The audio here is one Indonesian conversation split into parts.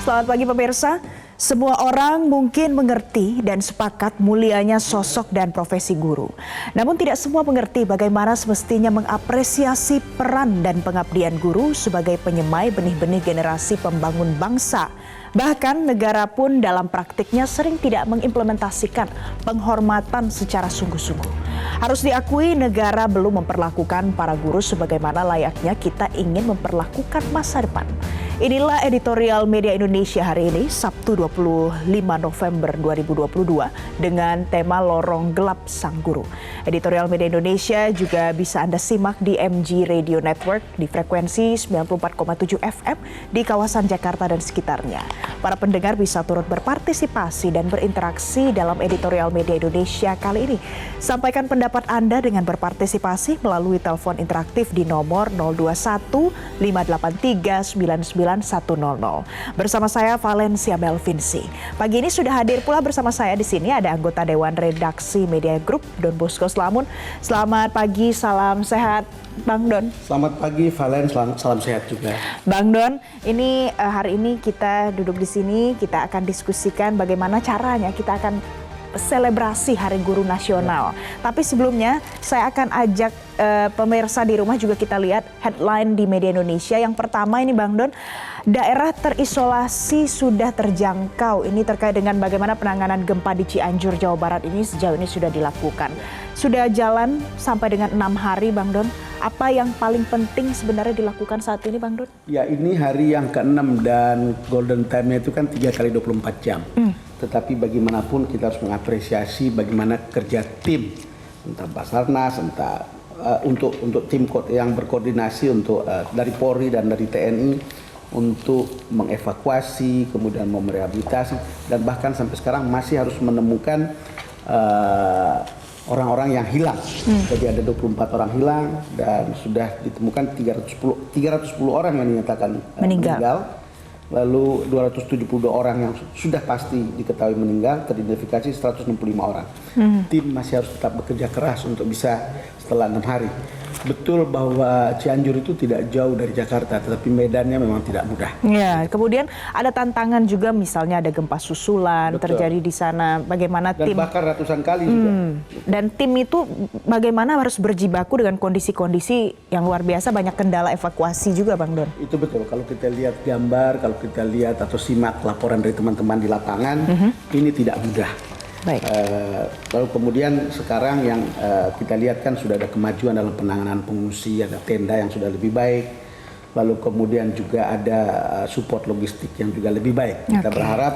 Selamat pagi pemirsa. Semua orang mungkin mengerti dan sepakat mulianya sosok dan profesi guru. Namun tidak semua mengerti bagaimana semestinya mengapresiasi peran dan pengabdian guru sebagai penyemai benih-benih generasi pembangun bangsa. Bahkan negara pun dalam praktiknya sering tidak mengimplementasikan penghormatan secara sungguh-sungguh. Harus diakui negara belum memperlakukan para guru sebagaimana layaknya kita ingin memperlakukan masa depan. Inilah editorial Media Indonesia hari ini, Sabtu 25 November 2022 dengan tema Lorong Gelap Sang Guru. Editorial Media Indonesia juga bisa Anda simak di MG Radio Network di frekuensi 94,7 FM di kawasan Jakarta dan sekitarnya. Para pendengar bisa turut berpartisipasi dan berinteraksi dalam editorial Media Indonesia kali ini. Sampaikan pendapat Anda dengan berpartisipasi melalui telepon interaktif di nomor 021 583 99 100. Bersama saya Valencia Melvinsi. Pagi ini sudah hadir pula bersama saya di sini ada anggota Dewan Redaksi Media Group Don Bosco Slamun. Selamat pagi, salam sehat Bang Don. Selamat pagi Valen, salam sehat juga. Bang Don, ini hari ini kita duduk di sini, kita akan diskusikan bagaimana caranya kita akan selebrasi Hari Guru Nasional. Tapi sebelumnya saya akan ajak pemirsa di rumah juga kita lihat headline di Media Indonesia. Yang pertama ini Bang Don, daerah terisolasi sudah terjangkau. Ini terkait dengan bagaimana penanganan gempa di Cianjur, Jawa Barat ini sejauh ini sudah dilakukan. Sudah jalan sampai dengan 6 hari Bang Don. Apa yang paling penting sebenarnya dilakukan saat ini Bang Don? Ya, ini hari yang ke-6 dan golden time-nya itu kan 3 kali 24 jam. Tetapi bagaimanapun kita harus mengapresiasi bagaimana kerja tim, entah Basarnas, entah untuk tim yang berkoordinasi untuk dari Polri dan dari TNI untuk mengevakuasi, kemudian merehabilitasi, dan bahkan sampai sekarang masih harus menemukan orang-orang yang hilang. Jadi ada 24 orang hilang dan sudah ditemukan 310 orang yang dinyatakan meninggal. Lalu 272 orang yang sudah pasti diketahui meninggal, teridentifikasi 165 orang. Tim masih harus tetap bekerja keras untuk bisa setelah 6 hari. Betul bahwa Cianjur itu tidak jauh dari Jakarta, tetapi medannya memang tidak mudah. Ya, kemudian ada tantangan juga, misalnya ada gempa susulan. Betul. Terjadi di sana. Bagaimana dan tim bahkan ratusan kali juga. Dan tim itu bagaimana harus berjibaku dengan kondisi-kondisi yang luar biasa, banyak kendala evakuasi juga, Bang Don. Itu betul. Kalau kita lihat gambar, kalau kita lihat atau simak laporan dari teman-teman di lapangan, ini tidak mudah. Baik. Lalu kemudian sekarang yang kita lihat kan sudah ada kemajuan dalam penanganan pengungsi, ada tenda yang sudah lebih baik, lalu kemudian juga ada support logistik yang juga lebih baik. Kita berharap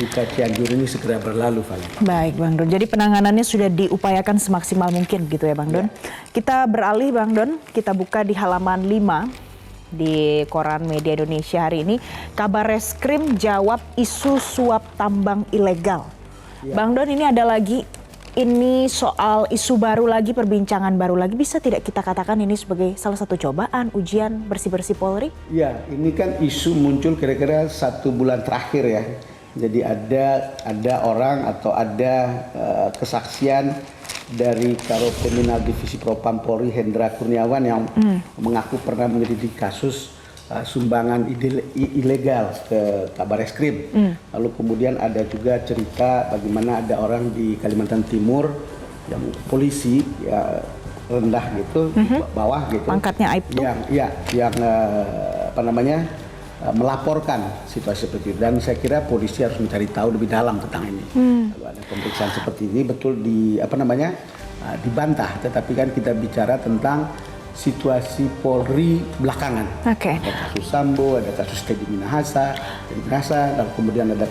duka Cianjur ini segera berlalu, Valen. Baik, Bang Don. Jadi penanganannya sudah diupayakan semaksimal mungkin gitu ya, Bang Don. Kita beralih, Bang Don, kita buka di halaman 5 di koran Media Indonesia hari ini. Kabar Reskrim jawab isu suap tambang ilegal. Bang Don, ini ada lagi, ini soal isu baru lagi, perbincangan baru lagi. Bisa tidak kita katakan ini sebagai salah satu cobaan, ujian bersih-bersih Polri? Ya, ini kan isu muncul kira-kira 1 bulan terakhir ya. Jadi ada orang atau ada kesaksian dari Karo Kriminal Divisi Propam Polri Hendra Kurniawan yang mengaku pernah menyelidiki kasus sumbangan ilegal ke Kabar Reskrim. Lalu kemudian ada juga cerita bagaimana ada orang di Kalimantan Timur yang polisi ya rendah gitu, bawah gitu. Pangkatnya Aibtu. Yang melaporkan situasi seperti itu. Dan saya kira polisi harus mencari tahu lebih dalam tentang ini. Lalu ada pemeriksaan seperti ini betul dibantah. Tetapi kan kita bicara tentang situasi Polri belakangan. Ada kasus Sambo, ada kasus Teddy Minahasa, dan kemudian ada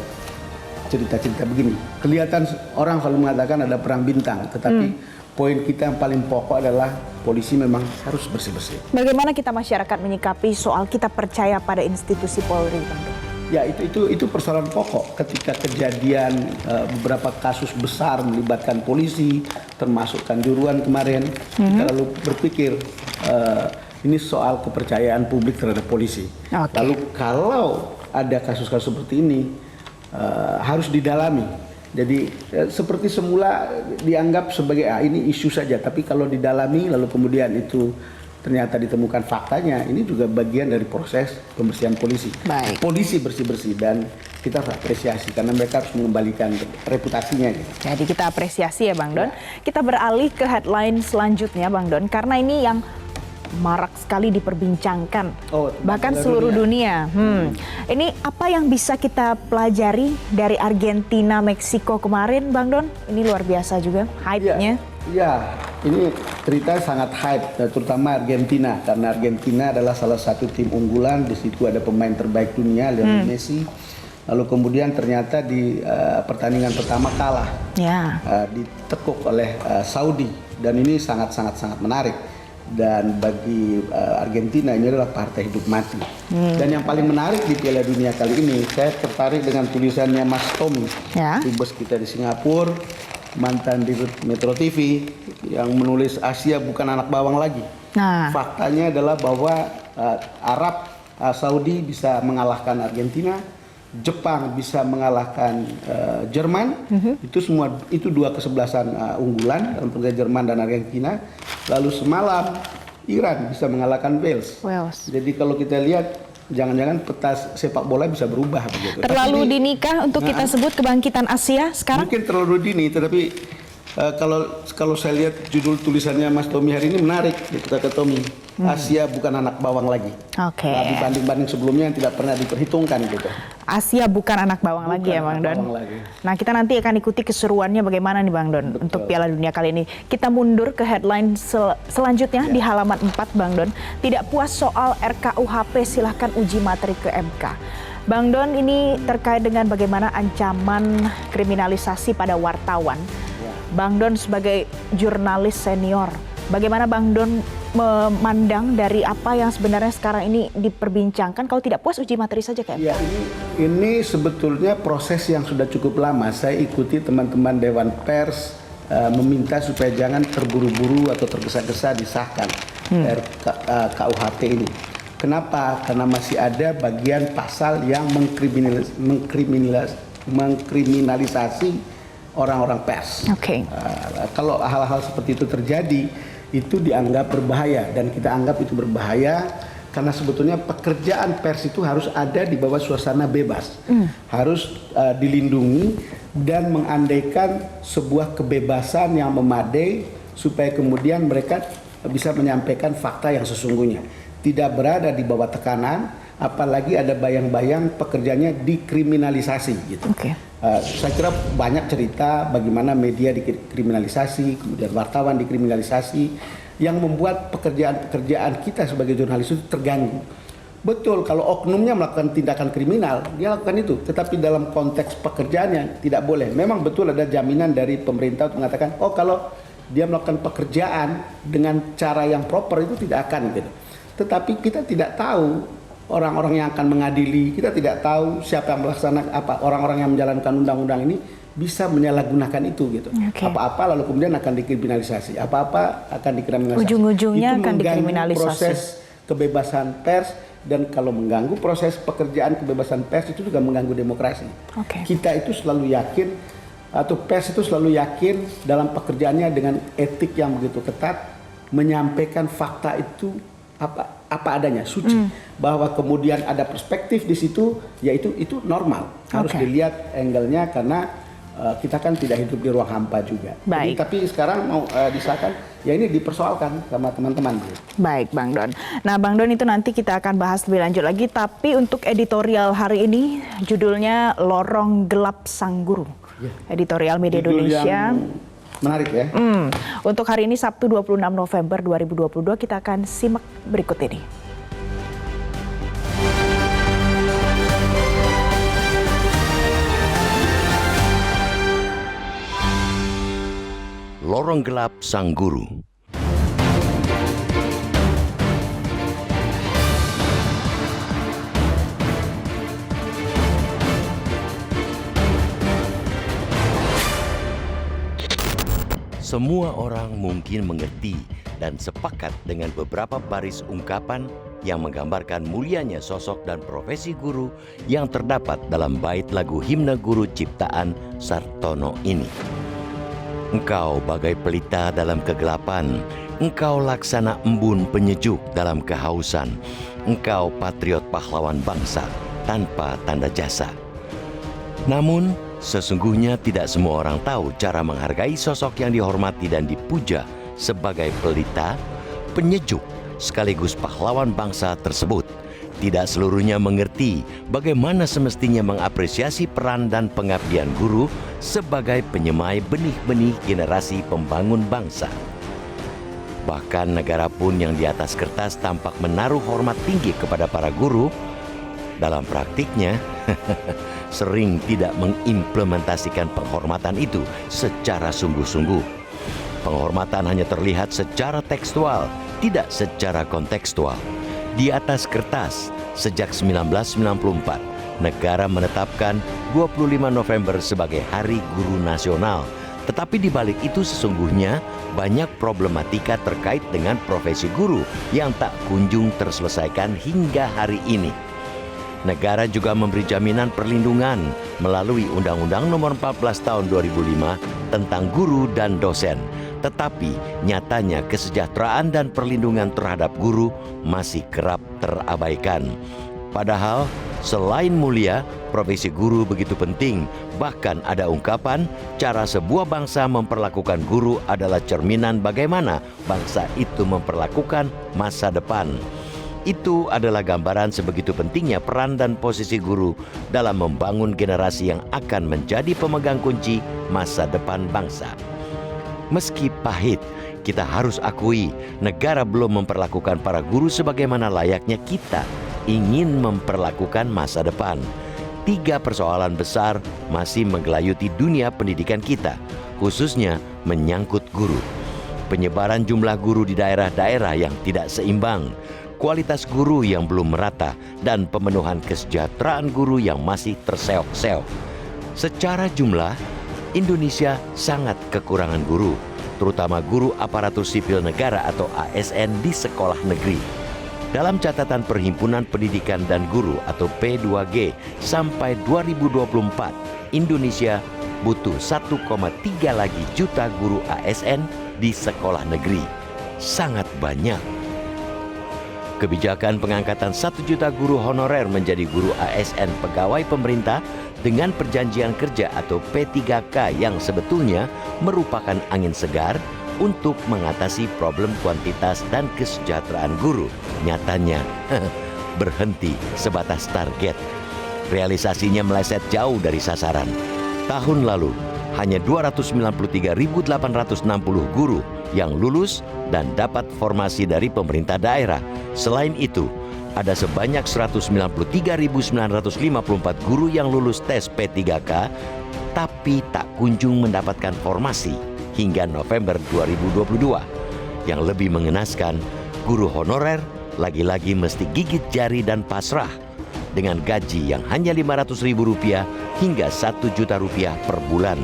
cerita-cerita begini. Kelihatan orang selalu mengatakan ada perang bintang, tetapi poin kita yang paling pokok adalah polisi memang harus bersih-bersih. Bagaimana kita masyarakat menyikapi soal kita percaya pada institusi Polri, Bang Don? Ya, itu persoalan pokok. Ketika kejadian beberapa kasus besar melibatkan polisi, termasuk Kanjuruhan kemarin, kita lalu berpikir ini soal kepercayaan publik terhadap polisi. Lalu kalau ada kasus-kasus seperti ini harus didalami. Jadi seperti semula dianggap sebagai ini isu saja, tapi kalau didalami lalu kemudian itu ternyata ditemukan faktanya, ini juga bagian dari proses pembersihan polisi. Baik. Polisi bersih-bersih dan kita harus apresiasi karena mereka harus mengembalikan reputasinya. Gitu. Jadi kita apresiasi ya Bang Don. Kita beralih ke headline selanjutnya Bang Don, karena ini yang marak sekali diperbincangkan, bahkan seluruh dunia. Ini apa yang bisa kita pelajari dari Argentina, Meksiko kemarin, Bang Don? Ini luar biasa juga hype-nya. Ya, ini cerita sangat hype, terutama Argentina, karena Argentina adalah salah satu tim unggulan. Di situ ada pemain terbaik dunia, Lionel Messi. Lalu kemudian ternyata di pertandingan pertama kalah, ditekuk oleh Saudi, dan ini sangat menarik. Dan bagi Argentina ini adalah partai hidup mati. Dan yang paling menarik di Piala Dunia kali ini, saya tertarik dengan tulisannya Mas Tommy, dubes kita di Singapura, mantan di Metro TV, yang menulis Asia bukan anak bawang lagi. Faktanya adalah bahwa Arab Saudi bisa mengalahkan Argentina, Jepang bisa mengalahkan Jerman, itu dua kesebelasan unggulan dalam pertandingan Jerman dan Argentina. Lalu semalam Iran bisa mengalahkan Wales. Jadi kalau kita lihat, jangan-jangan peta sepak bola bisa berubah begitu. Terlalu dinikah untuk kita sebut kebangkitan Asia sekarang? Mungkin terlalu dini, tetapi kalau saya lihat judul tulisannya Mas Tommy hari ini menarik, kata Tommy, Asia bukan anak bawang lagi. Dibanding sebelumnya yang tidak pernah diperhitungkan gitu. Asia bukan anak bawang lagi ya Bang Don. Nah, kita nanti akan ikuti keseruannya bagaimana nih Bang Don untuk Piala Dunia kali ini. Kita mundur ke headline selanjutnya di halaman 4 Bang Don. Tidak puas soal RKUHP, silahkan uji materi ke MK. Bang Don, ini terkait dengan bagaimana ancaman kriminalisasi pada wartawan. Bang Don sebagai jurnalis senior, bagaimana Bang Don memandang dari apa yang sebenarnya sekarang ini diperbincangkan? Kalau tidak puas uji materi saja kayak ya, ini sebetulnya proses yang sudah cukup lama. Saya ikuti teman-teman Dewan Pers meminta supaya jangan terburu-buru atau tergesa-gesa disahkan RKUHP ini. Kenapa? Karena masih ada bagian pasal yang mengkriminalisasi orang-orang pers. Kalau hal-hal seperti itu terjadi, itu dianggap berbahaya, dan kita anggap itu berbahaya karena sebetulnya pekerjaan pers itu harus ada di bawah suasana bebas, harus dilindungi dan mengandaikan sebuah kebebasan yang memadai supaya kemudian mereka bisa menyampaikan fakta yang sesungguhnya, tidak berada di bawah tekanan, apalagi ada bayang-bayang pekerjaannya dikriminalisasi gitu. Saya kira banyak cerita bagaimana media dikriminalisasi, kemudian wartawan dikriminalisasi, yang membuat pekerjaan kita sebagai jurnalis itu terganggu. Betul, kalau oknumnya melakukan tindakan kriminal, dia lakukan itu. Tetapi dalam konteks pekerjaannya tidak boleh. Memang betul ada jaminan dari pemerintah untuk mengatakan, kalau dia melakukan pekerjaan dengan cara yang proper itu tidak akan gitu. Tetapi kita tidak tahu orang-orang yang akan mengadili, kita tidak tahu siapa yang melaksanakan apa, orang-orang yang menjalankan undang-undang ini bisa menyalahgunakan itu gitu. Apa-apa lalu kemudian akan dikriminalisasi, apa-apa akan dikriminalisasi. Ujung-ujungnya akan dikriminalisasi. Proses kebebasan pers, dan kalau mengganggu proses pekerjaan kebebasan pers itu juga mengganggu demokrasi. Kita itu selalu yakin, atau pers itu selalu yakin dalam pekerjaannya dengan etik yang begitu ketat, menyampaikan fakta itu apa adanya, suci. Bahwa kemudian ada perspektif di situ, yaitu itu normal. Harus dilihat angle-nya karena kita kan tidak hidup di ruang hampa juga. Jadi, tapi sekarang mau disahkan, ya ini dipersoalkan sama teman-teman. Baik Bang Don. Nah Bang Don, itu nanti kita akan bahas lebih lanjut lagi. Tapi untuk editorial hari ini judulnya Lorong Gelap Sang Guru. Editorial Media Indonesia. Menarik ya. Untuk hari ini Sabtu 26 November 2022 kita akan simak berikut ini. Lorong Gelap Sang Guru. Semua orang mungkin mengerti dan sepakat dengan beberapa baris ungkapan yang menggambarkan mulianya sosok dan profesi guru yang terdapat dalam bait lagu himne guru ciptaan Sartono ini. Engkau bagai pelita dalam kegelapan, engkau laksana embun penyejuk dalam kehausan, engkau patriot pahlawan bangsa tanpa tanda jasa. Namun, sesungguhnya tidak semua orang tahu cara menghargai sosok yang dihormati dan dipuja sebagai pelita, penyejuk, sekaligus pahlawan bangsa tersebut. Tidak seluruhnya mengerti bagaimana semestinya mengapresiasi peran dan pengabdian guru sebagai penyemai benih-benih generasi pembangun bangsa. Bahkan negara pun yang di atas kertas tampak menaruh hormat tinggi kepada para guru, dalam praktiknya sering tidak mengimplementasikan penghormatan itu secara sungguh-sungguh. Penghormatan hanya terlihat secara tekstual, tidak secara kontekstual. Di atas kertas, sejak 1994, negara menetapkan 25 November sebagai Hari Guru Nasional. Tetapi di balik itu sesungguhnya banyak problematika terkait dengan profesi guru yang tak kunjung terselesaikan hingga hari ini. Negara juga memberi jaminan perlindungan melalui Undang-Undang Nomor 14 Tahun 2005 tentang guru dan dosen. Tetapi nyatanya kesejahteraan dan perlindungan terhadap guru masih kerap terabaikan. Padahal selain mulia, profesi guru begitu penting. Bahkan ada ungkapan, cara sebuah bangsa memperlakukan guru adalah cerminan bagaimana bangsa itu memperlakukan masa depan. Itu adalah gambaran sebegitu pentingnya peran dan posisi guru dalam membangun generasi yang akan menjadi pemegang kunci masa depan bangsa. Meski pahit, kita harus akui negara belum memperlakukan para guru sebagaimana layaknya kita ingin memperlakukan masa depan. 3 persoalan besar masih menggelayuti dunia pendidikan kita, khususnya menyangkut guru. Penyebaran jumlah guru di daerah-daerah yang tidak seimbang, kualitas guru yang belum merata, dan pemenuhan kesejahteraan guru yang masih terseok-seok. Secara jumlah, Indonesia sangat kekurangan guru, terutama guru aparatur sipil negara atau ASN di sekolah negeri. Dalam catatan Perhimpunan Pendidikan dan Guru atau P2G, sampai 2024, Indonesia butuh 1,3 lagi juta guru ASN di sekolah negeri. Sangat banyak. Kebijakan pengangkatan 1 juta guru honorer menjadi guru ASN pegawai pemerintah dengan perjanjian kerja atau P3K yang sebetulnya merupakan angin segar untuk mengatasi problem kuantitas dan kesejahteraan guru. Nyatanya berhenti sebatas target. Realisasinya meleset jauh dari sasaran. Tahun lalu hanya 293.860 guru yang lulus dan dapat formasi dari pemerintah daerah. Selain itu, ada sebanyak 193.954 guru yang lulus tes P3K tapi tak kunjung mendapatkan formasi hingga November 2022. Yang lebih mengenaskan, guru honorer lagi-lagi mesti gigit jari dan pasrah dengan gaji yang hanya Rp500.000 hingga Rp1.000.000 per bulan.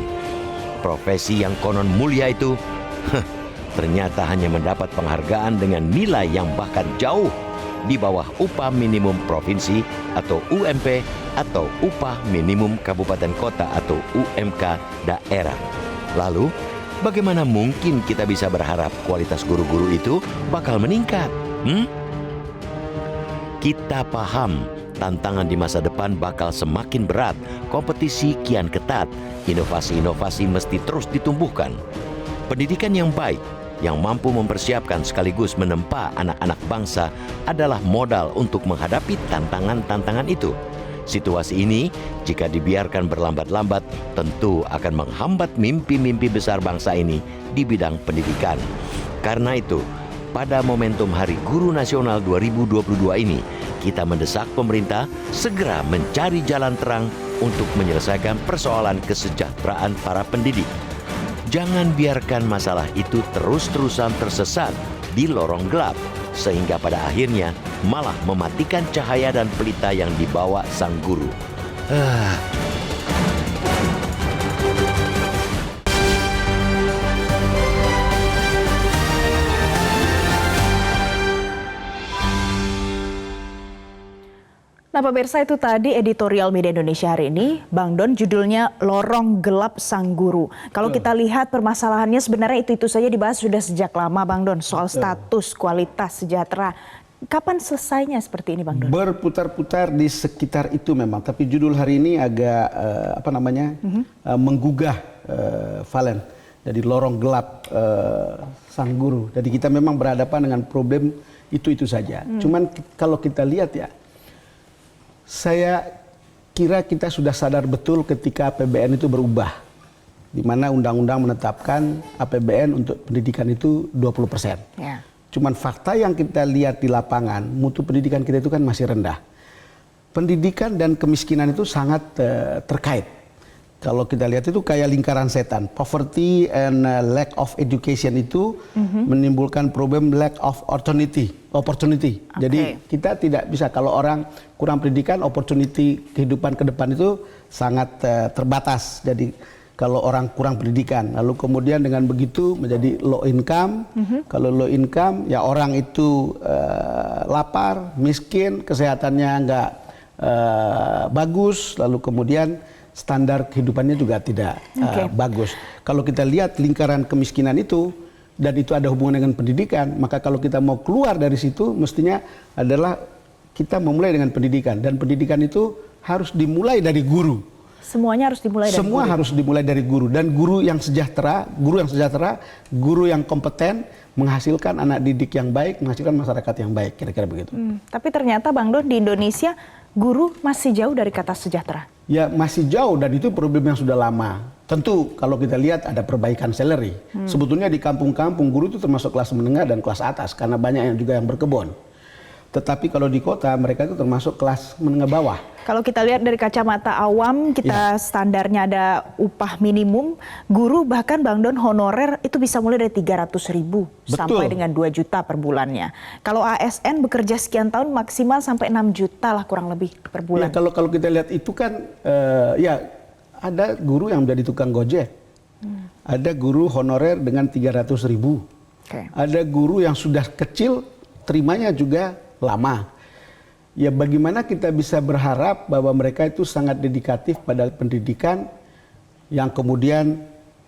Profesi yang konon mulia itu ternyata hanya mendapat penghargaan dengan nilai yang bahkan jauh di bawah upah minimum provinsi atau UMP atau upah minimum kabupaten kota atau UMK daerah. Lalu, bagaimana mungkin kita bisa berharap kualitas guru-guru itu bakal meningkat? Kita paham tantangan di masa depan bakal semakin berat, kompetisi kian ketat, inovasi-inovasi mesti terus ditumbuhkan. Pendidikan yang baik, yang mampu mempersiapkan sekaligus menempa anak-anak bangsa adalah modal untuk menghadapi tantangan-tantangan itu. Situasi ini, jika dibiarkan berlambat-lambat, tentu akan menghambat mimpi-mimpi besar bangsa ini di bidang pendidikan. Karena itu, pada momentum Hari Guru Nasional 2022 ini, kita mendesak pemerintah segera mencari jalan terang untuk menyelesaikan persoalan kesejahteraan para pendidik. Jangan biarkan masalah itu terus-terusan tersesat di lorong gelap, sehingga pada akhirnya malah mematikan cahaya dan pelita yang dibawa sang guru. Nah pemirsa, itu tadi editorial Media Indonesia hari ini. Bang Don, judulnya Lorong Gelap Sang Guru. Kalau kita lihat permasalahannya sebenarnya itu saja dibahas sudah sejak lama Bang Don. Soal status, kualitas, sejahtera. Kapan selesainya seperti ini Bang Don? Berputar-putar di sekitar itu memang. Tapi judul hari ini agak menggugah Valen. Jadi lorong gelap sang guru. Jadi kita memang berhadapan dengan problem itu saja. Cuman kalau kita lihat ya, saya kira kita sudah sadar betul ketika APBN itu berubah. Di mana undang-undang menetapkan APBN untuk pendidikan itu 20%. Ya. Cuman fakta yang kita lihat di lapangan, mutu pendidikan kita itu kan masih rendah. Pendidikan dan kemiskinan itu sangat terkait. Kalau kita lihat itu kayak lingkaran setan. Poverty and lack of education itu menimbulkan problem lack of opportunity. Okay. Jadi kita tidak bisa, kalau orang kurang pendidikan, opportunity kehidupan ke depan itu sangat terbatas. Jadi kalau orang kurang pendidikan, lalu kemudian dengan begitu menjadi low income. Kalau low income, ya orang itu lapar, miskin, kesehatannya nggak bagus, lalu kemudian standar kehidupannya juga tidak bagus. Kalau kita lihat lingkaran kemiskinan itu, dan itu ada hubungan dengan pendidikan, maka kalau kita mau keluar dari situ, mestinya adalah kita memulai dengan pendidikan. Dan pendidikan itu harus dimulai dari guru. Semuanya harus dimulai dari Semua guru. harus dimulai dari guru. Dan guru yang sejahtera, guru yang kompeten, menghasilkan anak didik yang baik, menghasilkan masyarakat yang baik, kira-kira begitu. Tapi ternyata Bang Don, di Indonesia guru masih jauh dari kata sejahtera. Ya masih jauh, dan itu problem yang sudah lama. Tentu kalau kita lihat ada perbaikan salary. Sebetulnya di kampung-kampung guru itu termasuk kelas menengah dan kelas atas, karena banyak yang juga yang berkebun. Tetapi kalau di kota mereka itu termasuk kelas menengah bawah. Kalau kita lihat dari kacamata awam, kita standarnya ada upah minimum, guru bahkan Bang Don honorer itu bisa mulai dari 300.000 sampai dengan 2 juta per bulannya. Kalau ASN bekerja sekian tahun maksimal sampai 6 juta lah kurang lebih per bulan. Ya, kalau kita lihat itu kan ya ada guru yang menjadi tukang gojek. Ada guru honorer dengan 300.000. Ada guru yang sudah kecil terimanya juga lama. Ya bagaimana kita bisa berharap bahwa mereka itu sangat dedikatif pada pendidikan, yang kemudian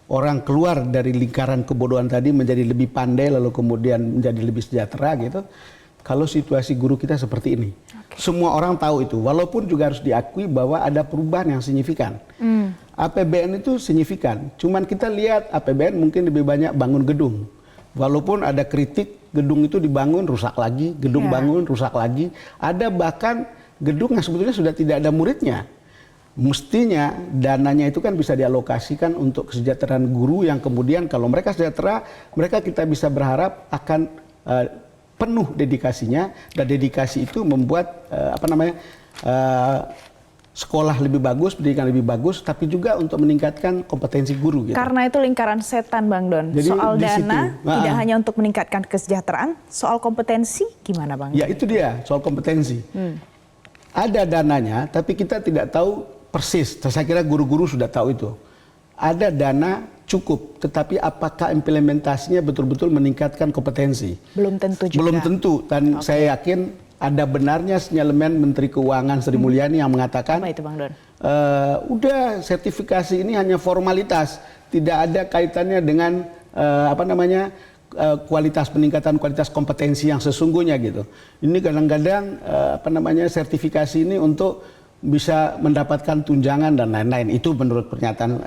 orang keluar dari lingkaran kebodohan tadi menjadi lebih pandai, lalu kemudian menjadi lebih sejahtera gitu. Kalau situasi guru kita seperti ini. Semua orang tahu itu, walaupun juga harus diakui bahwa ada perubahan yang signifikan. APBN itu signifikan, cuman kita lihat APBN mungkin lebih banyak bangun gedung. Walaupun ada kritik, gedung itu dibangun rusak lagi, gedung bangun rusak lagi. Ada bahkan gedung yang sebetulnya sudah tidak ada muridnya. Mestinya dananya itu kan bisa dialokasikan untuk kesejahteraan guru, yang kemudian kalau mereka sejahtera, mereka kita bisa berharap akan penuh dedikasinya, dan dedikasi itu membuat sekolah lebih bagus, pendidikan lebih bagus, tapi juga untuk meningkatkan kompetensi guru. Gitu. Karena itu lingkaran setan Bang Don. Jadi, soal dana situ, tidak hanya untuk meningkatkan kesejahteraan, soal kompetensi gimana Bang? Ya itu dia, soal kompetensi. Ada dananya, tapi kita tidak tahu persis. Saya kira guru-guru sudah tahu itu. Ada dana cukup, tetapi apakah implementasinya betul-betul meningkatkan kompetensi? Belum tentu juga. Belum tentu, dan saya yakin ada benarnya sinyalemen Menteri Keuangan Sri Mulyani yang mengatakan, apa itu Bang Don? Udah sertifikasi ini hanya formalitas, tidak ada kaitannya dengan kualitas, peningkatan kualitas kompetensi yang sesungguhnya gitu. Ini kadang-kadang sertifikasi ini untuk bisa mendapatkan tunjangan dan lain-lain. Itu menurut pernyataan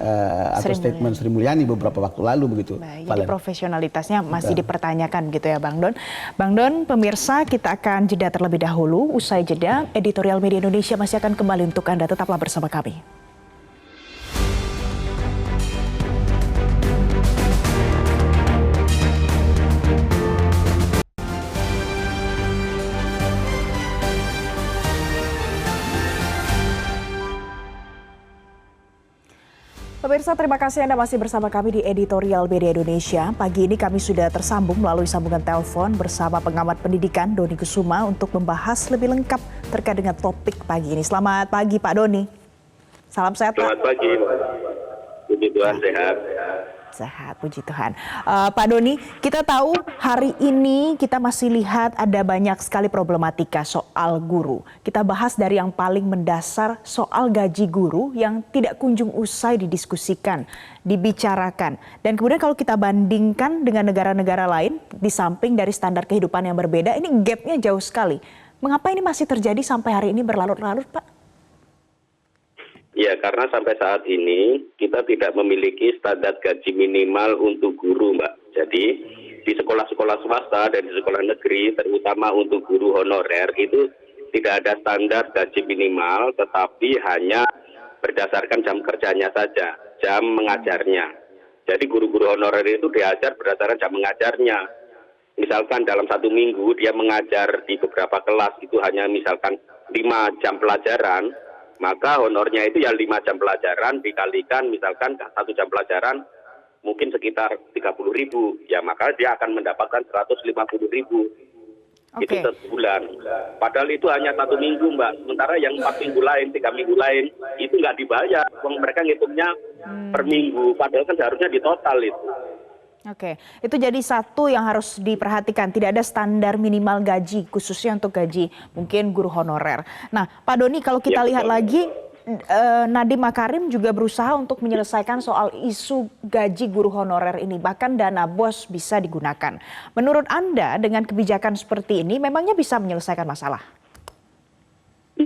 atau statement Sri Mulyani beberapa waktu lalu begitu. Baik, jadi profesionalitasnya masih dipertanyakan gitu ya Bang Don. Bang Don, pemirsa, kita akan jeda terlebih dahulu. Usai jeda, editorial Media Indonesia masih akan kembali untuk Anda. Tetaplah bersama kami. Pemirsa, terima kasih Anda masih bersama kami di editorial Media Indonesia. Pagi ini kami sudah tersambung melalui sambungan telepon bersama pengamat pendidikan Doni Kusuma untuk membahas lebih lengkap terkait dengan topik pagi ini. Selamat pagi Pak Doni. Salam sehat Pak. Selamat pagi. Puji Tuhan sehat. Sehat, puji Tuhan. Pak Doni, kita tahu hari ini kita masih lihat ada banyak sekali problematika soal guru. Kita bahas dari yang paling mendasar soal gaji guru yang tidak kunjung usai didiskusikan, dibicarakan. Dan kemudian kalau kita bandingkan dengan negara-negara lain, di samping dari standar kehidupan yang berbeda, ini gapnya jauh sekali. Mengapa ini masih terjadi sampai hari ini berlarut-larut, Pak? Ya, karena sampai saat ini kita tidak memiliki standar gaji minimal untuk guru, Mbak. Jadi di sekolah-sekolah swasta dan di sekolah negeri, terutama untuk guru honorer, itu tidak ada standar gaji minimal, tetapi hanya berdasarkan jam kerjanya saja, jam mengajarnya. Jadi guru-guru honorer itu diajar berdasarkan jam mengajarnya. Misalkan dalam satu minggu dia mengajar di beberapa kelas itu hanya misalkan 5 jam pelajaran, maka honornya itu ya 5 jam pelajaran dikalikan misalkan 1 jam pelajaran mungkin sekitar 30.000, ya maka dia akan mendapatkan 150.000. Itu sebulan. Padahal itu hanya 1 minggu, Mbak. Sementara yang 4 minggu lain, 3 minggu lain itu nggak dibayar. Mereka ngitungnya per minggu. Padahal kan seharusnya di total itu. Oke, itu jadi satu yang harus diperhatikan. Tidak ada standar minimal gaji, khususnya untuk gaji mungkin guru honorer. Nah, Pak Doni, kalau kita lihat lagi, Nadiem Makarim juga berusaha untuk menyelesaikan soal isu gaji guru honorer ini. Bahkan dana BOS bisa digunakan. Menurut Anda, dengan kebijakan seperti ini, memangnya bisa menyelesaikan masalah?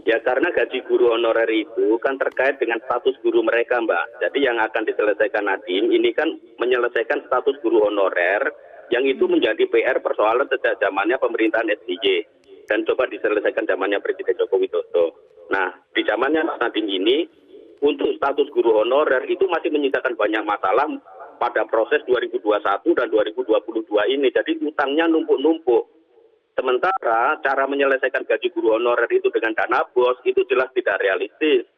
Ya, karena gaji guru honorer itu kan terkait dengan status guru mereka, Mbak. Jadi yang akan diselesaikan Nadiem ini kan menyelesaikan status guru honorer yang itu menjadi PR persoalan sejak zamannya pemerintahan SBY dan coba diselesaikan zamannya Presiden Joko Widodo. Nah, di zamannya Nadiem ini untuk status guru honorer itu masih menyisakan banyak masalah pada proses 2021 dan 2022 ini. Jadi utangnya numpuk-numpuk. Sementara cara menyelesaikan gaji guru honorer itu dengan dana BOS itu jelas tidak realistis.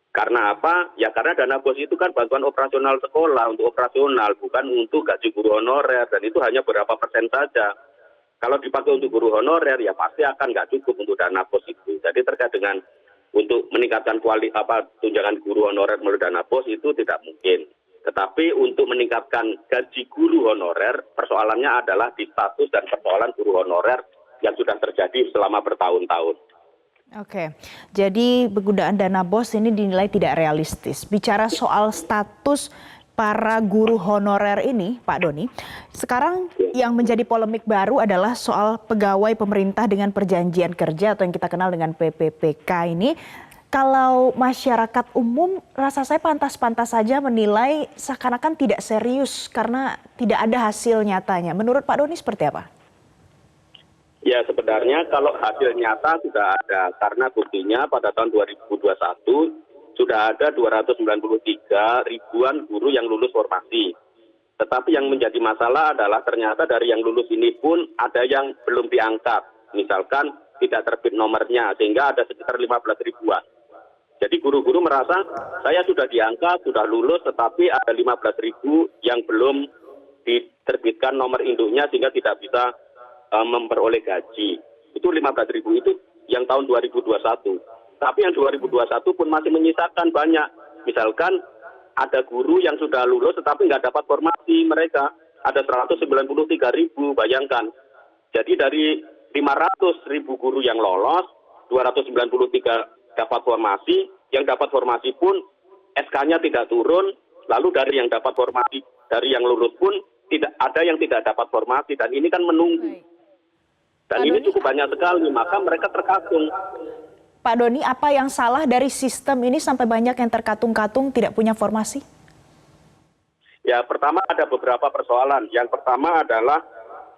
Karena apa? Ya karena dana BOS itu kan bantuan operasional sekolah untuk operasional, bukan untuk gaji guru honorer, dan itu hanya berapa persen saja. Kalau dipakai untuk guru honorer ya pasti akan nggak cukup untuk dana BOS itu. Jadi terkait dengan untuk meningkatkan tunjangan guru honorer melalui dana BOS itu tidak mungkin. Tetapi untuk meningkatkan gaji guru honorer, persoalannya adalah di status dan persoalan guru honorer yang sudah terjadi selama bertahun-tahun. Oke, jadi penggunaan dana BOS ini dinilai tidak realistis. Bicara soal status para guru honorer ini, Pak Doni, sekarang yang menjadi polemik baru adalah soal pegawai pemerintah dengan perjanjian kerja atau yang kita kenal dengan PPPK ini. Kalau masyarakat umum, rasa saya pantas-pantas saja menilai seakan-akan tidak serius karena tidak ada hasil nyatanya. Menurut Pak Doni seperti apa? Ya sebenarnya kalau hasil nyata sudah ada, karena buktinya pada tahun 2021 sudah ada 293 ribuan guru yang lulus formasi. Tetapi yang menjadi masalah adalah ternyata dari yang lulus ini pun ada yang belum diangkat. Misalkan tidak terbit nomornya sehingga ada sekitar 15 ribuan. Jadi guru-guru merasa saya sudah diangkat, sudah lulus, tetapi ada 15 ribu yang belum diterbitkan nomor induknya sehingga tidak bisa memperoleh gaji. Itu 15 ribu itu yang tahun 2021. Tapi yang 2021 pun masih menyisakan banyak. Misalkan ada guru yang sudah lulus tetapi nggak dapat formasi mereka. Ada 193 ribu, bayangkan. Jadi dari 500 ribu guru yang lolos, 293 dapat formasi. Yang dapat formasi pun SK-nya tidak turun. Lalu dari yang dapat formasi, dari yang lulus pun tidak ada yang tidak dapat formasi. Dan ini kan menunggu. Dan ini cukup banyak sekali, maka mereka terkatung. Pak Doni, apa yang salah dari sistem ini sampai banyak yang terkatung-katung tidak punya formasi? Ya, pertama ada beberapa persoalan. Yang pertama adalah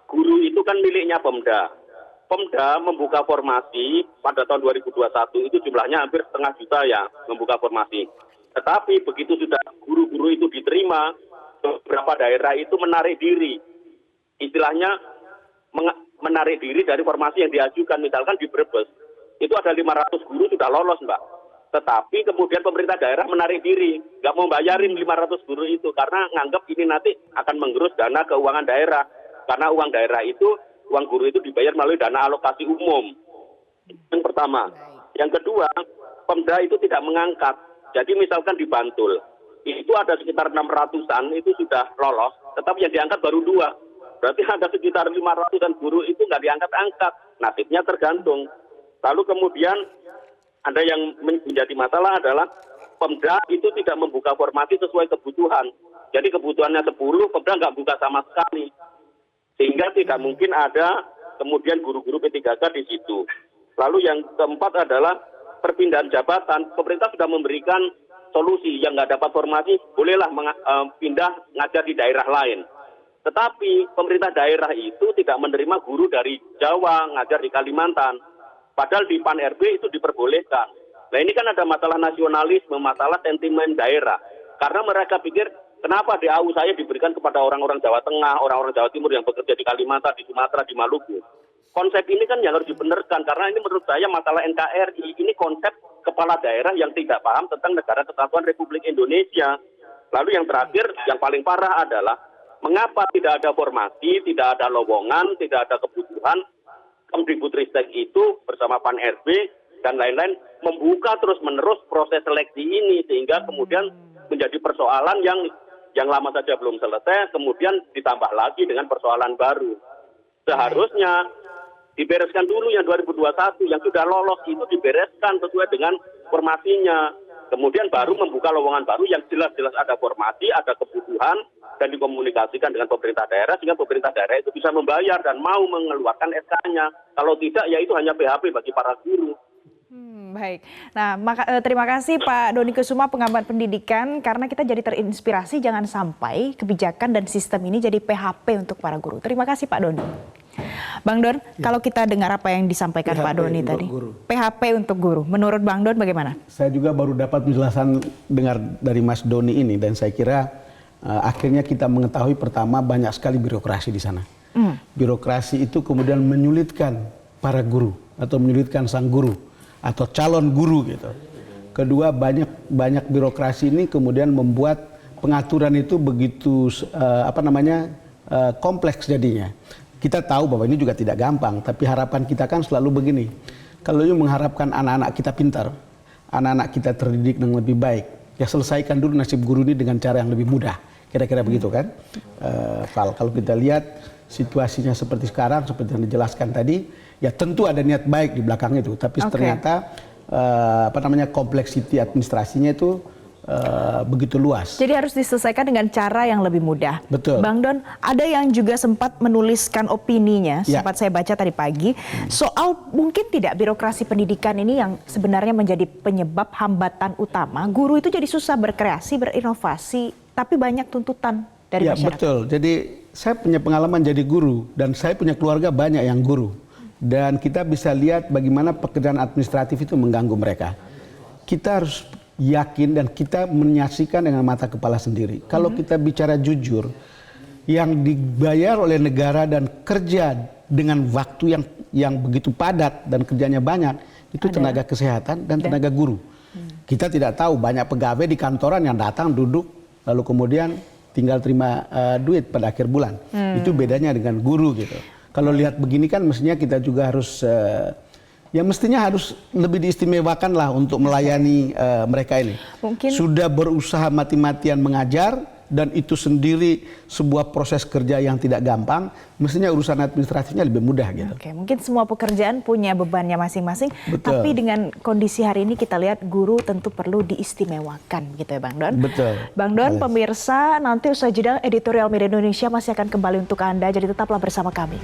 guru itu kan miliknya Pemda. Pemda membuka formasi pada tahun 2021 itu jumlahnya hampir 500.000 ya membuka formasi. Tetapi begitu sudah guru-guru itu diterima, beberapa daerah itu menarik diri. Istilahnya menarik diri dari formasi yang diajukan. Misalkan di Brebes, itu ada 500 guru sudah lolos, Mbak. Tetapi kemudian pemerintah daerah menarik diri, nggak mau bayarin 500 guru itu, karena nganggap ini nanti akan menggerus dana keuangan daerah. Karena uang daerah itu, uang guru itu dibayar melalui dana alokasi umum. Yang pertama. Yang kedua, Pemda itu tidak mengangkat. Jadi misalkan di Bantul, itu ada sekitar 600-an itu sudah lolos, tetapi yang diangkat baru 2. Berarti ada sekitar 500-an guru itu nggak diangkat-angkat. Nasibnya tergantung. Lalu kemudian ada yang menjadi masalah adalah Pemda itu tidak membuka formasi sesuai kebutuhan. Jadi kebutuhannya 10, Pemda nggak buka sama sekali. Sehingga tidak mungkin ada kemudian guru-guru P3K di situ. Lalu yang keempat adalah perpindahan jabatan. Pemerintah sudah memberikan solusi yang nggak dapat formasi, bolehlah pindah ngajar di daerah lain. Tetapi pemerintah daerah itu tidak menerima guru dari Jawa ngajar di Kalimantan. Padahal di PAN-RB itu diperbolehkan. Nah ini kan ada masalah nasionalisme, masalah sentimen daerah. Karena mereka pikir, kenapa DAU saya diberikan kepada orang-orang Jawa Tengah, orang-orang Jawa Timur yang bekerja di Kalimantan, di Sumatera, di Maluku. Konsep ini kan yang harus dibenarkan, karena ini menurut saya masalah NKRI, ini konsep kepala daerah yang tidak paham tentang Negara Kesatuan Republik Indonesia. Lalu yang terakhir, yang paling parah adalah, mengapa tidak ada formasi, tidak ada lowongan, tidak ada kebutuhan, Kemdikbudristek itu bersama PAN-RB dan lain-lain membuka terus-menerus proses seleksi ini, sehingga kemudian menjadi persoalan yang lama saja belum selesai, kemudian ditambah lagi dengan persoalan baru. Seharusnya dibereskan dulu yang 2021, yang sudah lolos itu dibereskan sesuai dengan formasinya. Kemudian baru membuka lowongan baru yang jelas-jelas ada formasi, ada kebutuhan, dan dikomunikasikan dengan pemerintah daerah, sehingga pemerintah daerah itu bisa membayar dan mau mengeluarkan SK-nya. Kalau tidak, ya itu hanya PHP bagi para guru. Baik. Nah, terima kasih Pak Doni Kusuma, pengamat pendidikan, karena kita jadi terinspirasi jangan sampai kebijakan dan sistem ini jadi PHP untuk para guru. Terima kasih Pak Doni. Bang Don, kalau kita dengar apa yang disampaikan PHP Pak Doni tadi, guru. PHP untuk guru, menurut Bang Don bagaimana? Saya juga baru dapat penjelasan dengar dari Mas Doni ini, dan saya kira akhirnya kita mengetahui pertama banyak sekali birokrasi di sana. Birokrasi itu kemudian menyulitkan para guru atau menyulitkan sang guru atau calon guru gitu. Kedua, banyak birokrasi ini kemudian membuat pengaturan itu begitu kompleks jadinya. Kita tahu bahwa ini juga tidak gampang, tapi harapan kita kan selalu begini. Kalau you mengharapkan anak-anak kita pintar, anak-anak kita terdidik dengan lebih baik, ya selesaikan dulu nasib guru ini dengan cara yang lebih mudah. Kira-kira begitu kan? Kalau kita lihat situasinya seperti sekarang, seperti yang dijelaskan tadi, ya tentu ada niat baik di belakang itu, tapi ternyata kompleksiti administrasinya itu begitu luas. Jadi harus diselesaikan dengan cara yang lebih mudah. Betul. Bang Don, ada yang juga sempat menuliskan opininya, sempat saya baca tadi pagi, soal mungkin tidak birokrasi pendidikan ini yang sebenarnya menjadi penyebab hambatan utama. Guru itu jadi susah berkreasi, berinovasi, tapi banyak tuntutan dari masyarakat. Betul. Jadi saya punya pengalaman jadi guru dan saya punya keluarga banyak yang guru. Dan kita bisa lihat bagaimana pekerjaan administratif itu mengganggu mereka. Kita harus yakin dan kita menyaksikan dengan mata kepala sendiri. Kalau kita bicara jujur, yang dibayar oleh negara dan kerja dengan waktu yang begitu padat dan kerjanya banyak, itu tenaga kesehatan dan tenaga guru. Kita tidak tahu, banyak pegawai di kantoran yang datang duduk lalu kemudian tinggal terima duit pada akhir bulan. Itu bedanya dengan guru gitu. Kalau lihat begini kan mestinya kita juga harus mestinya harus lebih diistimewakan lah untuk melayani mereka ini. Mungkin sudah berusaha mati-matian mengajar dan itu sendiri sebuah proses kerja yang tidak gampang, mestinya urusan administratifnya lebih mudah gitu. Oke, mungkin semua pekerjaan punya bebannya masing-masing, tapi dengan kondisi hari ini kita lihat guru tentu perlu diistimewakan gitu ya Bang Don. Betul. Bang Don, pemirsa, nanti usai jeda editorial Media Indonesia masih akan kembali untuk Anda, jadi tetaplah bersama kami.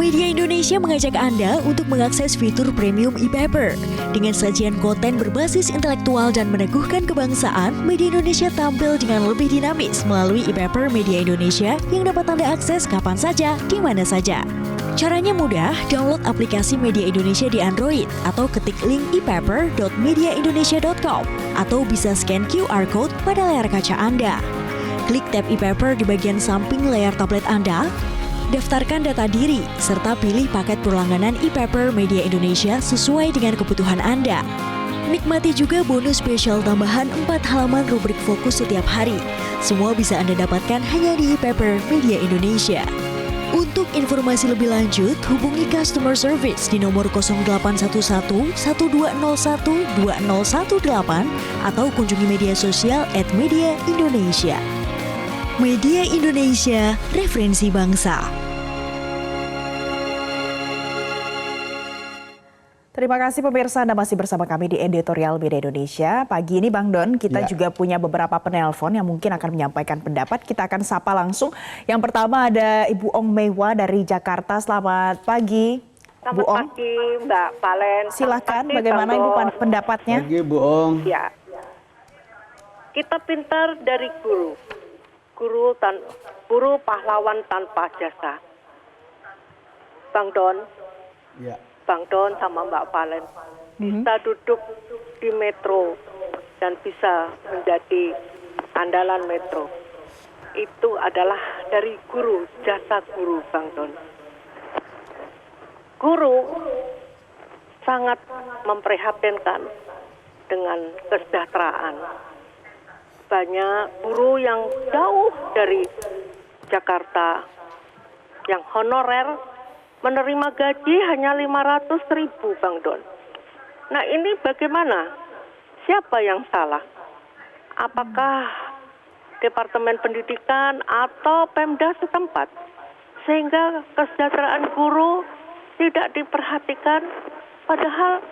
Media Indonesia mengajak Anda untuk mengakses fitur premium e-paper. Dengan sajian konten berbasis intelektual dan meneguhkan kebangsaan, Media Indonesia tampil dengan lebih dinamis melalui e-paper Media Indonesia yang dapat Anda akses kapan saja, di mana saja. Caranya mudah, download aplikasi Media Indonesia di Android atau ketik link e-paper.mediaindonesia.com atau bisa scan QR Code pada layar kaca Anda. Klik tab e-paper di bagian samping layar tablet Anda, daftarkan data diri, serta pilih paket berlangganan e-paper Media Indonesia sesuai dengan kebutuhan Anda. Nikmati juga bonus spesial tambahan 4 halaman rubrik fokus setiap hari. Semua bisa Anda dapatkan hanya di ePaper Media Indonesia. Untuk informasi lebih lanjut, hubungi customer service di nomor 0811 1201 2018 atau kunjungi media sosial @mediaindonesia. Media Indonesia, referensi bangsa. Terima kasih pemirsa, Anda masih bersama kami di Editorial Media Indonesia. Pagi ini Bang Don, kita juga punya beberapa penelpon yang mungkin akan menyampaikan pendapat. Kita akan sapa langsung. Yang pertama ada Ibu Ong Meiwa dari Jakarta. Selamat pagi. Selamat Bu Ong. pagi Mbak Valen. Silakan, Pagi, bagaimana Bang Ibu Don. pendapatnya? Pagi Bu Ong. Ya. Kita pintar dari guru. Guru pahlawan tanpa jasa. Bang Don. Ya. Bang Don sama Mbak Valen bisa duduk di metro dan bisa menjadi andalan metro. Itu adalah dari guru, jasa guru Bang Don. Guru sangat memprihatinkan dengan kesejahteraan. Banyak guru yang jauh dari Jakarta yang honorer menerima gaji hanya 500.000 Bang Don. Nah ini bagaimana? Siapa yang salah? Apakah Departemen Pendidikan atau Pemda setempat? Sehingga kesejahteraan guru tidak diperhatikan. Padahal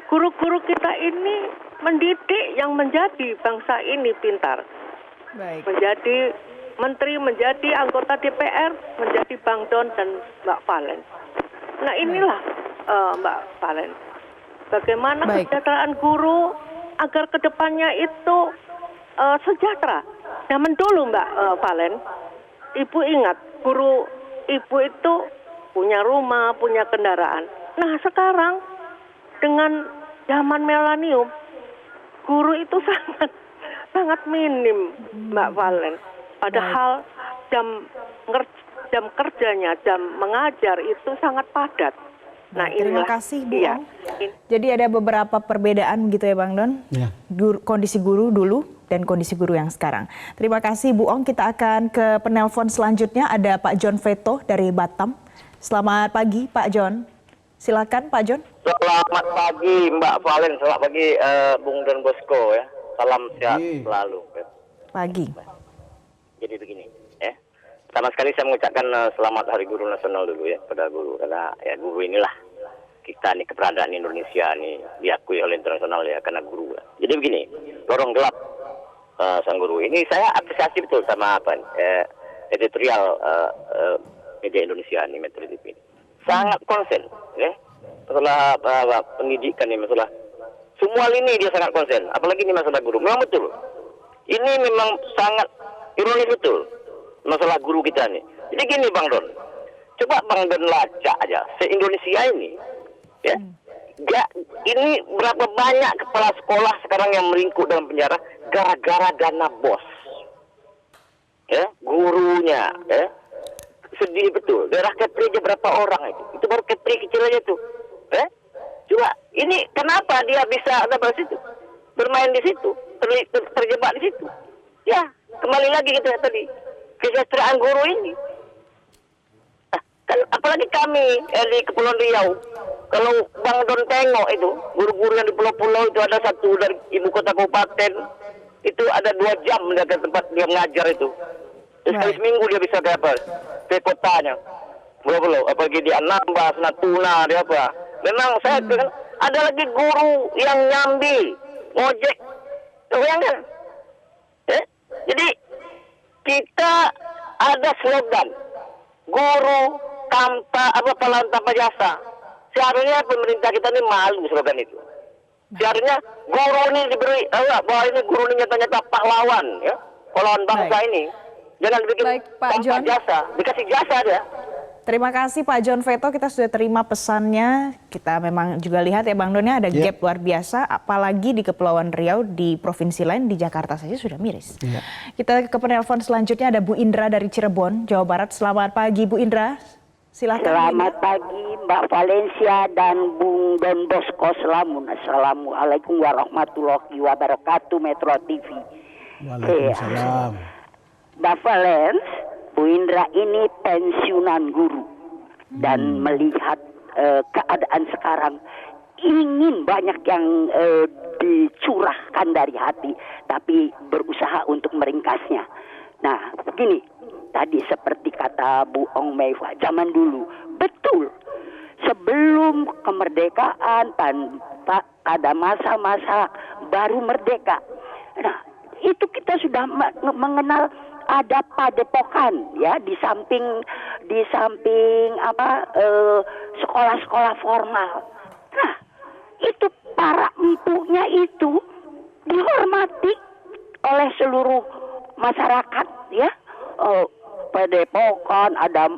guru-guru kita ini mendidik yang menjadi bangsa ini pintar. Baik. Menjadi menteri, menjadi anggota DPR, menjadi Bang Don dan Mbak Valen. Nah inilah Mbak Valen, bagaimana kesejahteraan guru agar kedepannya itu sejahtera. Zaman dulu Mbak Valen, Ibu ingat guru Ibu itu punya rumah, punya kendaraan. Nah sekarang dengan zaman milenium, guru itu sangat minim Mbak Valen. Padahal jam kerjanya, jam mengajar itu sangat padat. Nah, terima kasih Bu iya. Ong. Jadi ada beberapa perbedaan gitu ya Bang Don? Ya. Kondisi guru dulu dan kondisi guru yang sekarang. Terima kasih Bu Ong, kita akan ke penelpon selanjutnya. Ada Pak John Veto dari Batam. Selamat pagi Pak John. Silakan Pak John. Selamat pagi Mbak Valen, selamat pagi Bung Don Bosco ya. Salam sehat selalu. Pagi. Jadi begini, ya. Pertama sekali saya mengucapkan selamat Hari Guru Nasional dulu ya pada guru, karena ya guru inilah kita nih, keberadaan Indonesia nih diakui oleh internasional ya karena guru. Jadi begini, lorong gelap sang guru ini saya apresiasi betul sama editorial Media Indonesia nih, Metro TV ini. Sangat konsen ya masalah pendidikan nih, masalah semua lini dia sangat konsen, apalagi ini masalah guru. Memang betul, ini memang sangat ironis betul masalah guru kita nih. Jadi gini Bang Don, coba Bang Don lacak aja se-Indonesia ini ya. Ini berapa banyak kepala sekolah sekarang yang meringkuk dalam penjara gara-gara dana bos. Ya, gurunya ya. Sedih betul. Daerah Kepri aja berapa orang itu? Itu baru Kepri kecil aja tuh. Ya. Coba ini kenapa dia bisa ada di situ? Bermain di situ, terjebak di situ. Ya, kembali lagi kita tadi, kesejahteraan guru ini. Kan apalagi kami di Kepulauan Riau, kalau Bang Don tengok itu, guru-guru yang di pulau-pulau itu ada satu dari ibu kota kabupaten, itu ada 2 jam dari tempat dia mengajar itu. Terus sekali seminggu dia bisa ke kotanya. Pulau-pulau, apalagi di Anambas, Natuna, dia apa. Memang saya kan ada lagi guru yang nyambi, ngojek, bayangkan. Jadi kita ada slogan guru pahlawan tanpa jasa. Seharusnya pemerintah kita ini malu slogan itu. Seharusnya guru ini diberi bahwa ini guru ini nyata-nyata pahlawan ya, pahlawan bangsa ini. Jangan dibikin tanpa jasa, dikasih jasa dia. Terima kasih Pak John Veto, kita sudah terima pesannya. Kita memang juga lihat ya Bang Don, ada gap luar biasa, apalagi di Kepulauan Riau, di provinsi lain, di Jakarta saja sudah miris. Kita ke penelpon selanjutnya, ada Bu Indra dari Cirebon, Jawa Barat. Selamat pagi Bu Indra. Silakan. Selamat pagi Mbak Valencia dan Bung Don Bosco Selamun. Assalamualaikum warahmatullahi wabarakatuh Metro TV. Waalaikumsalam. Mbak Valens, Bu Indra ini pensiunan guru dan melihat keadaan sekarang ingin banyak yang dicurahkan dari hati, tapi berusaha untuk meringkasnya. Nah, begini, tadi seperti kata Bu Ong Meifa, zaman dulu, betul, sebelum kemerdekaan tanpa ada masa-masa baru merdeka. Nah, itu kita sudah mengenal ada padepokan ya di samping sekolah-sekolah formal. Nah, itu para empunya itu dihormati oleh seluruh masyarakat ya. Padepokan, ada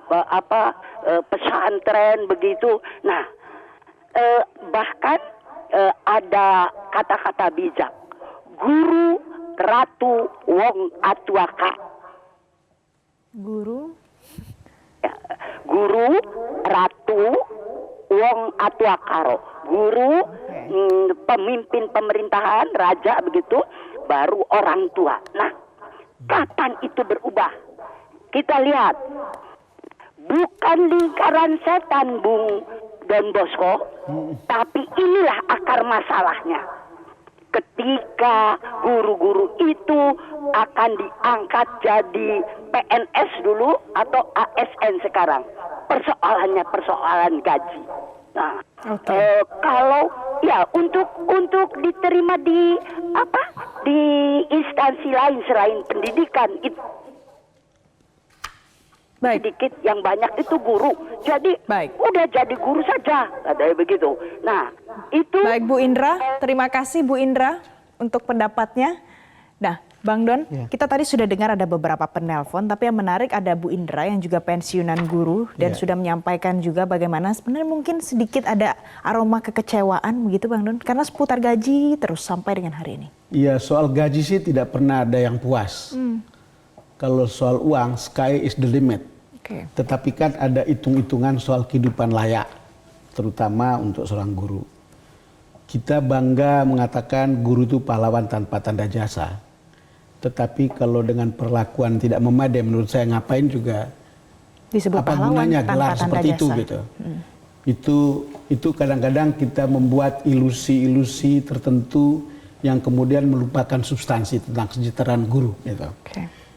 pesantren begitu. Nah, bahkan ada kata-kata bijak. Guru Ratu Wong Atuaka. Guru Ratu Wong Atuakaro. Guru, pemimpin pemerintahan, raja begitu, baru orang tua. Nah, kapan itu berubah? Kita lihat, bukan lingkaran setan Bung Don Bosco, tapi inilah akar masalahnya. Ketika guru-guru itu akan diangkat jadi PNS dulu atau ASN sekarang, persoalannya persoalan gaji. Nah, kalau ya untuk diterima di instansi lain selain pendidikan itu sedikit, yang banyak itu guru. Jadi udah jadi guru saja, katanya begitu. Nah, itu. Baik Bu Indra, terima kasih Bu Indra untuk pendapatnya. Nah, Bang Don, kita tadi sudah dengar ada beberapa penelpon, tapi yang menarik ada Bu Indra yang juga pensiunan guru dan sudah menyampaikan juga bagaimana sebenarnya mungkin sedikit ada aroma kekecewaan begitu Bang Don, karena seputar gaji terus sampai dengan hari ini. Iya, soal gaji sih tidak pernah ada yang puas. Kalau soal uang, sky is the limit. Tetapi kan ada hitung-hitungan soal kehidupan layak, terutama untuk seorang guru. Kita bangga mengatakan guru itu pahlawan tanpa tanda jasa. Tetapi kalau dengan perlakuan tidak memadai, menurut saya ngapain juga disebut apa gunanya gelar seperti itu gitu. Itu kadang-kadang kita membuat ilusi-ilusi tertentu yang kemudian melupakan substansi tentang kesejahteraan guru gitu.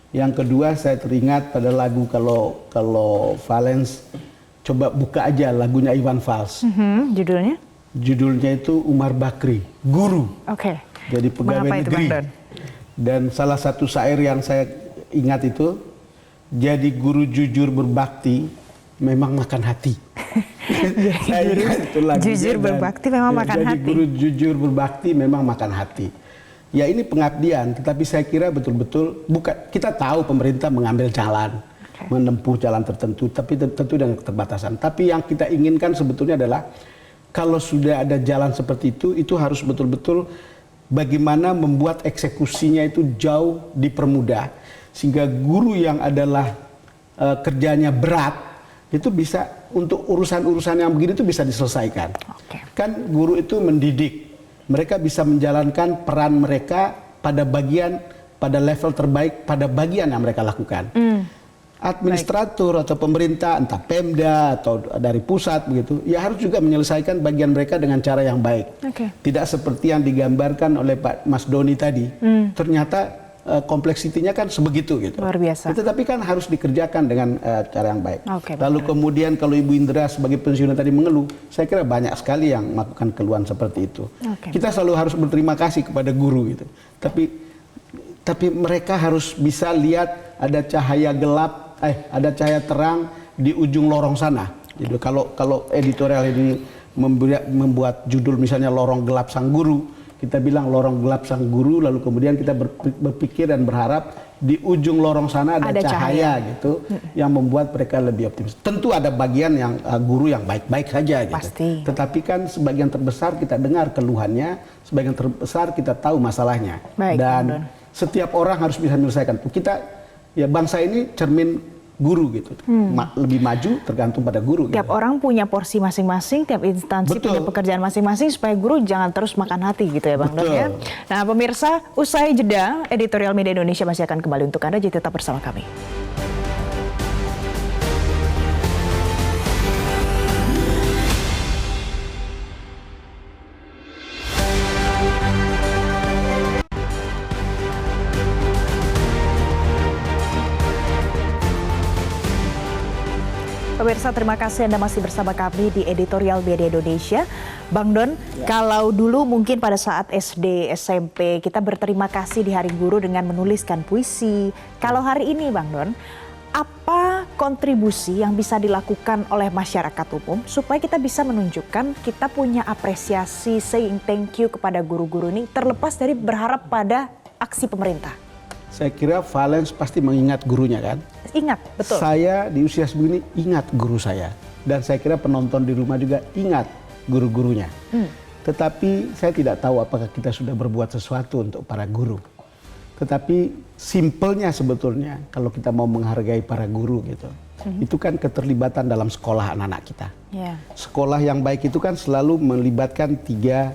Yang kedua, saya teringat pada lagu kalau Valens, coba buka aja lagunya Iwan Fals. Judulnya? Judulnya itu Umar Bakri, guru. Jadi pegawai negeri. Dan salah satu syair yang saya ingat itu, jadi guru jujur berbakti memang makan hati. Saya ingat itu lagunya. Jujur berbakti memang makan hati. Jadi guru jujur berbakti memang makan hati. Ya ini pengabdian, tetapi saya kira betul-betul bukan, kita tahu pemerintah mengambil jalan, menempuh jalan tertentu, tapi tentu dengan keterbatasan. Tapi yang kita inginkan sebetulnya adalah kalau sudah ada jalan seperti itu harus betul-betul bagaimana membuat eksekusinya itu jauh dipermudah, sehingga guru yang adalah kerjanya berat itu bisa untuk urusan-urusan yang begini itu bisa diselesaikan. Kan guru itu mendidik. Mereka bisa menjalankan peran mereka pada level terbaik, pada bagian yang mereka lakukan. Administrator atau pemerintah, entah Pemda atau dari pusat begitu, ya harus juga menyelesaikan bagian mereka dengan cara yang baik. Tidak seperti yang digambarkan oleh Pak Mas Doni tadi. Ternyata kompleksitinya kan sebegitu gitu. Luar biasa. Tetapi kan harus dikerjakan dengan cara yang baik. Lalu kemudian kalau Ibu Indra sebagai pensiunan tadi mengeluh, saya kira banyak sekali yang melakukan keluhan seperti itu. Kita selalu harus berterima kasih kepada guru gitu. Tapi mereka harus bisa lihat ada cahaya gelap, ada cahaya terang di ujung lorong sana. Jadi kalau editorial ini membuat judul misalnya lorong gelap sang guru, kita bilang lorong gelap sang guru, lalu kemudian kita berpikir dan berharap di ujung lorong sana ada cahaya gitu, yang membuat mereka lebih optimis. Tentu ada bagian yang guru yang baik-baik saja gitu. Tetapi kan sebagian terbesar kita dengar keluhannya, sebagian terbesar kita tahu masalahnya. Dan setiap orang harus bisa menyelesaikan. Kita ya bangsa ini cermin guru gitu. Lebih maju tergantung pada guru. Tiap gitu. orang punya porsi masing-masing, tiap instansi Betul. punya pekerjaan masing-masing supaya guru jangan terus makan hati gitu ya Bang Don ya. Nah pemirsa, usai jeda, Editorial Media Indonesia masih akan kembali untuk Anda, jadi tetap bersama kami. Pemirsa, terima kasih Anda masih bersama kami di Editorial Media Indonesia. Bang Don, kalau dulu mungkin pada saat SD, SMP, kita berterima kasih di Hari Guru dengan menuliskan puisi. Kalau hari ini Bang Don, apa kontribusi yang bisa dilakukan oleh masyarakat umum supaya kita bisa menunjukkan kita punya apresiasi, saying thank you kepada guru-guru ini, terlepas dari berharap pada aksi pemerintah? Saya kira Valens pasti mengingat gurunya kan. Ingat, betul. Saya di usia segini ingat guru saya. Dan saya kira penonton di rumah juga ingat guru-gurunya. Tetapi saya tidak tahu apakah kita sudah berbuat sesuatu untuk para guru. Tetapi simpelnya sebetulnya kalau kita mau menghargai para guru gitu. Itu kan keterlibatan dalam sekolah anak-anak kita. Yeah. Sekolah yang baik itu kan selalu melibatkan tiga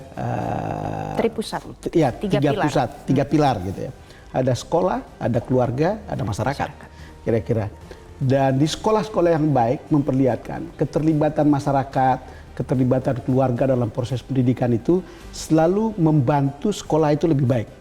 pilar gitu ya. Ada sekolah, ada keluarga, ada masyarakat, kira-kira. Dan di sekolah-sekolah yang baik memperlihatkan keterlibatan masyarakat, keterlibatan keluarga dalam proses pendidikan itu selalu membantu sekolah itu lebih baik.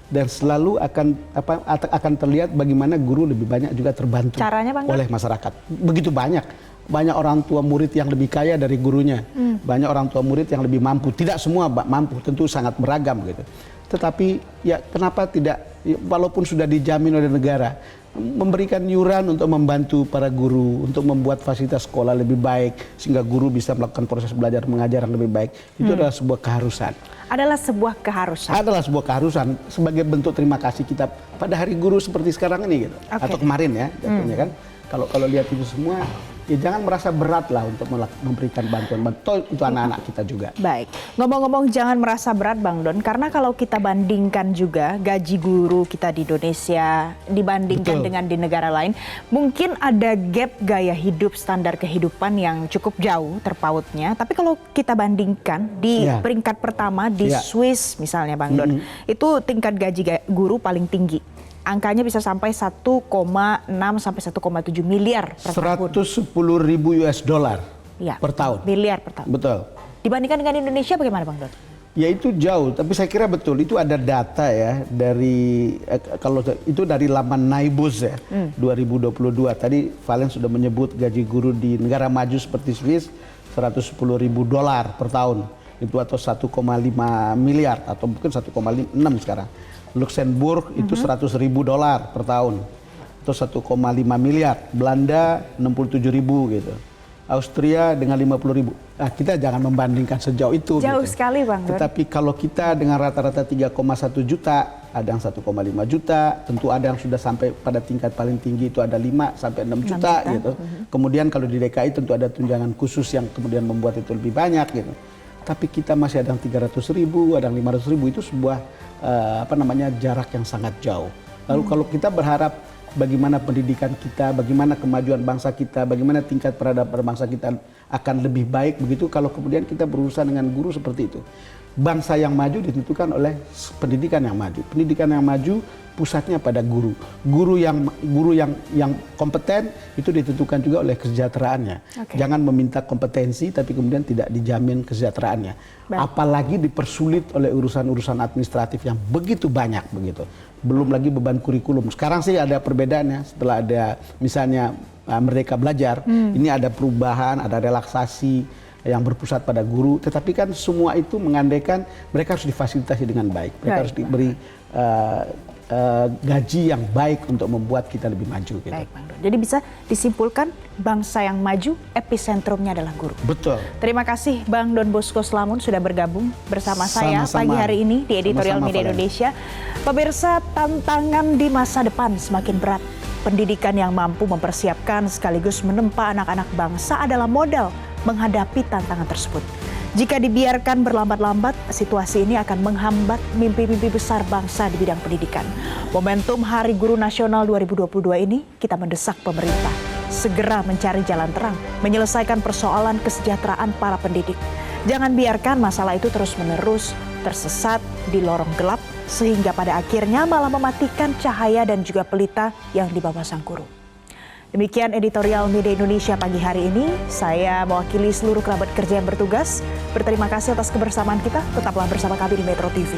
Dan selalu akan terlihat bagaimana guru lebih banyak juga terbantu oleh masyarakat. Begitu banyak orang tua murid yang lebih kaya dari gurunya, banyak orang tua murid yang lebih mampu. Tidak semua mampu, tentu sangat beragam gitu. Tetapi ya kenapa tidak, walaupun sudah dijamin oleh negara, memberikan iuran untuk membantu para guru, untuk membuat fasilitas sekolah lebih baik, sehingga guru bisa melakukan proses belajar mengajar yang lebih baik. Itu adalah sebuah keharusan. Adalah sebuah keharusan. Adalah sebuah keharusan sebagai bentuk terima kasih kita pada Hari Guru seperti sekarang ini gitu. Atau kemarin ya jatuhnya kan. Kalau lihat itu semua, ya jangan merasa berat lah untuk memberikan bantuan itu anak-anak kita juga. Baik, ngomong-ngomong jangan merasa berat Bang Don, karena kalau kita bandingkan juga gaji guru kita di Indonesia dibandingkan dengan di negara lain, mungkin ada gap gaya hidup, standar kehidupan yang cukup jauh terpautnya. Tapi kalau kita bandingkan di peringkat pertama di Swiss misalnya Bang Don, itu tingkat gaji guru paling tinggi. Angkanya bisa sampai 1,6 sampai 1,7 miliar per tahun. 110.000 US dollar per tahun. Miliar per tahun. Betul. Dibandingkan dengan Indonesia bagaimana Bang Don? Ya itu jauh, tapi saya kira betul itu ada data ya dari kalau itu dari laman Naibus ya 2022. Tadi Valen sudah menyebut gaji guru di negara maju seperti Swiss 110.000 dolar per tahun. Itu atau 1,5 miliar atau mungkin 1,6 sekarang. Luxembourg itu 100.000 dolar per tahun atau 1,5 miliar. Belanda 67.000 gitu. Austria dengan 50.000. Nah, kita jangan membandingkan sejauh itu. Jauh gitu. sekali Bang. Tetapi kalau kita dengan rata-rata 3,1 juta, ada yang 1,5 juta, tentu ada yang sudah sampai pada tingkat paling tinggi itu ada 5 sampai 6 juta gitu. Kemudian kalau di DKI tentu ada tunjangan khusus yang kemudian membuat itu lebih banyak gitu. Tapi kita masih ada yang 300.000, ada yang 500.000, itu sebuah jarak yang sangat jauh. Lalu kalau kita berharap bagaimana pendidikan kita, bagaimana kemajuan bangsa kita, bagaimana tingkat peradaban bangsa kita akan lebih baik begitu kalau kemudian kita berurusan dengan guru seperti itu. Bangsa yang maju ditentukan oleh pendidikan yang maju. Pendidikan yang maju pusatnya pada guru. Guru yang kompeten itu ditentukan juga oleh kesejahteraannya. Jangan meminta kompetensi tapi kemudian tidak dijamin kesejahteraannya. Apalagi dipersulit oleh urusan-urusan administratif yang begitu banyak begitu. Belum lagi beban kurikulum. Sekarang sih ada perbedaannya setelah ada misalnya Merdeka Belajar. Ini ada perubahan, ada relaksasi yang berpusat pada guru, tetapi kan semua itu mengandaikan mereka harus difasilitasi dengan baik, mereka harus diberi gaji yang baik untuk membuat kita lebih maju. Gitu. Baik, Bang Don. Jadi bisa disimpulkan bangsa yang maju episentrumnya adalah guru. Betul. Terima kasih Bang Don Bosco Slamun sudah bergabung bersama saya pagi hari ini di Editorial Media Indonesia. Pemirsa, tantangan di masa depan semakin berat. Pendidikan yang mampu mempersiapkan sekaligus menempa anak-anak bangsa adalah modal menghadapi tantangan tersebut. Jika dibiarkan berlambat-lambat, situasi ini akan menghambat mimpi-mimpi besar bangsa di bidang pendidikan. Momentum Hari Guru Nasional 2022 ini kita mendesak pemerintah segera mencari jalan terang, menyelesaikan persoalan kesejahteraan para pendidik. Jangan biarkan masalah itu terus-menerus tersesat di lorong gelap sehingga pada akhirnya malah mematikan cahaya dan juga pelita yang dibawa sang guru. Demikian editorial Media Indonesia pagi hari ini. Saya mewakili seluruh kerabat kerja yang bertugas. Berterima kasih atas kebersamaan kita. Tetaplah bersama kami di Metro TV.